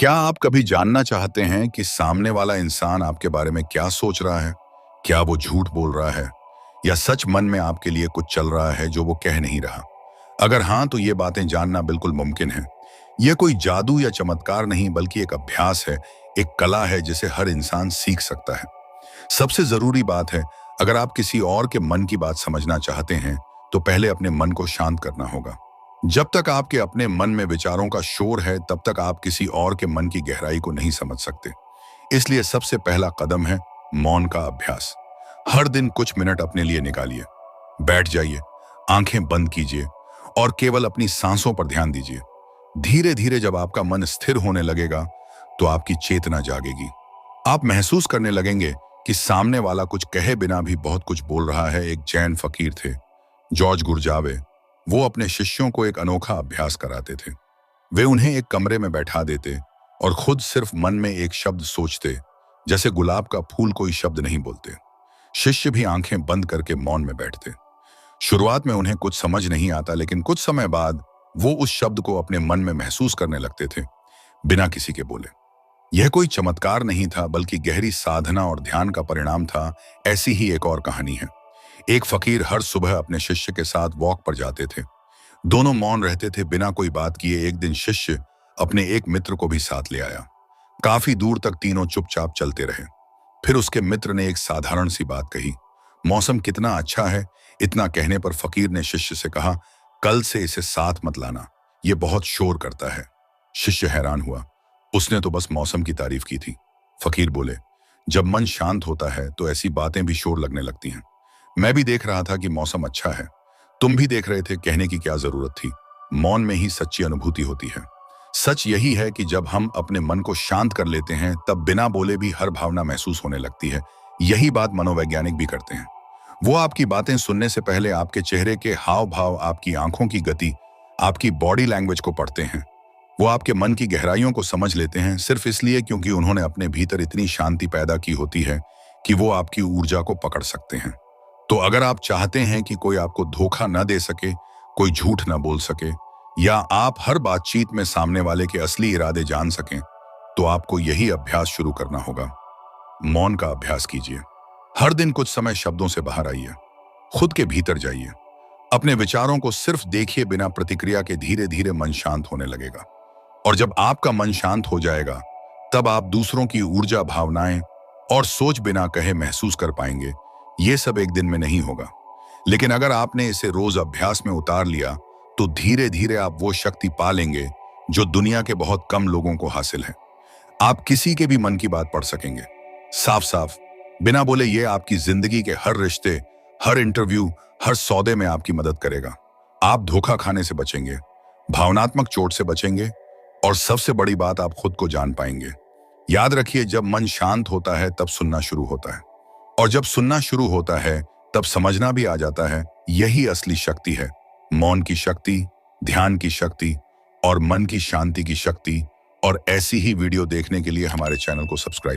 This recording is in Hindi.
क्या आप कभी जानना चाहते हैं कि सामने वाला इंसान आपके बारे में क्या सोच रहा है? क्या वो झूठ बोल रहा है या सच मन में आपके लिए कुछ चल रहा है जो वो कह नहीं रहा? अगर हाँ, तो ये बातें जानना बिल्कुल मुमकिन है। यह कोई जादू या चमत्कार नहीं, बल्कि एक अभ्यास है, एक कला है जिसे हर इंसान सीख सकता है। सबसे जरूरी बात है, अगर आप किसी और के मन की बात समझना चाहते हैं, तो पहले अपने मन को शांत करना होगा। जब तक आपके अपने मन में विचारों का शोर है, तब तक आप किसी और के मन की गहराई को नहीं समझ सकते। इसलिए सबसे पहला कदम है मौन का अभ्यास। हर दिन कुछ मिनट अपने लिए निकालिए। बैठ जाइए, आंखें बंद कीजिए और केवल अपनी सांसों पर ध्यान दीजिए। धीरे धीरे जब आपका मन स्थिर होने लगेगा, तो आपकी चेतना जागेगी। आप महसूस करने लगेंगे कि सामने वाला कुछ कहे बिना भी बहुत कुछ बोल रहा है। एक जैन फकीर थे, जॉर्ज गुरजावे। वो अपने शिष्यों को एक अनोखा अभ्यास कराते थे। वे उन्हें एक कमरे में बैठा देते और खुद सिर्फ मन में एक शब्द सोचते, जैसे गुलाब का फूल कोई शब्द नहीं बोलते। शिष्य भी आंखें बंद करके मौन में बैठते। शुरुआत में उन्हें कुछ समझ नहीं आता, लेकिन कुछ समय बाद वो उस शब्द को अपने मन में महसूस करने लगते थे, बिना किसी के बोले। यह कोई चमत्कार नहीं था, बल्कि गहरी साधना और ध्यान का परिणाम था। ऐसी ही एक और कहानी है। एक फकीर हर सुबह अपने शिष्य के साथ वॉक पर जाते थे। दोनों मौन रहते थे, बिना कोई बात किए। एक दिन शिष्य अपने एक मित्र को भी साथ ले आया। काफी दूर तक तीनों चुपचाप चलते रहे। फिर उसके मित्र ने एक साधारण सी बात कही, मौसम कितना अच्छा है। इतना कहने पर फकीर ने शिष्य से कहा, कल से इसे साथ मत लाना, ये बहुत शोर करता है। शिष्य हैरान हुआ, उसने तो बस मौसम की तारीफ की थी। फकीर बोले, जब मन शांत होता है तो ऐसी बातें भी शोर लगने लगती हैं। मैं भी देख रहा था कि मौसम अच्छा है, तुम भी देख रहे थे, कहने की क्या जरूरत थी। मौन में ही सच्ची अनुभूति होती है। सच यही है कि जब हम अपने मन को शांत कर लेते हैं, तब बिना बोले भी हर भावना महसूस होने लगती है। यही बात मनोवैज्ञानिक भी करते हैं। वो आपकी बातें सुनने से पहले आपके चेहरे के हाव भाव, आपकी आंखों की गति, आपकी बॉडी लैंग्वेज को पढ़ते हैं। वो आपके मन की गहराइयों को समझ लेते हैं, सिर्फ इसलिए क्योंकि उन्होंने अपने भीतर इतनी शांति पैदा की होती है कि वो आपकी ऊर्जा को पकड़ सकते हैं। तो अगर आप चाहते हैं कि कोई आपको धोखा न दे सके, कोई झूठ न बोल सके, या आप हर बातचीत में सामने वाले के असली इरादे जान सकें, तो आपको यही अभ्यास शुरू करना होगा। मौन का अभ्यास कीजिए। हर दिन कुछ समय शब्दों से बाहर आइए, खुद के भीतर जाइए, अपने विचारों को सिर्फ देखिए बिना प्रतिक्रिया के। धीरे धीरे मन शांत होने लगेगा, और जब आपका मन शांत हो जाएगा, तब आप दूसरों की ऊर्जा, भावनाएं और सोच बिना कहे महसूस कर पाएंगे। ये सब एक दिन में नहीं होगा, लेकिन अगर आपने इसे रोज अभ्यास में उतार लिया, तो धीरे धीरे आप वो शक्ति पा लेंगे जो दुनिया के बहुत कम लोगों को हासिल है। आप किसी के भी मन की बात पढ़ सकेंगे, साफ साफ, बिना बोले। ये आपकी जिंदगी के हर रिश्ते, हर इंटरव्यू, हर सौदे में आपकी मदद करेगा। आप धोखा खाने से बचेंगे, भावनात्मक चोट से बचेंगे, और सबसे बड़ी बात, आप खुद को जान पाएंगे। याद रखिए, जब मन शांत होता है तब सुनना शुरू होता है, और जब सुनना शुरू होता है तब समझना भी आ जाता है। यही असली शक्ति है, मौन की शक्ति, ध्यान की शक्ति और मन की शांति की शक्ति। और ऐसी ही वीडियो देखने के लिए हमारे चैनल को सब्सक्राइब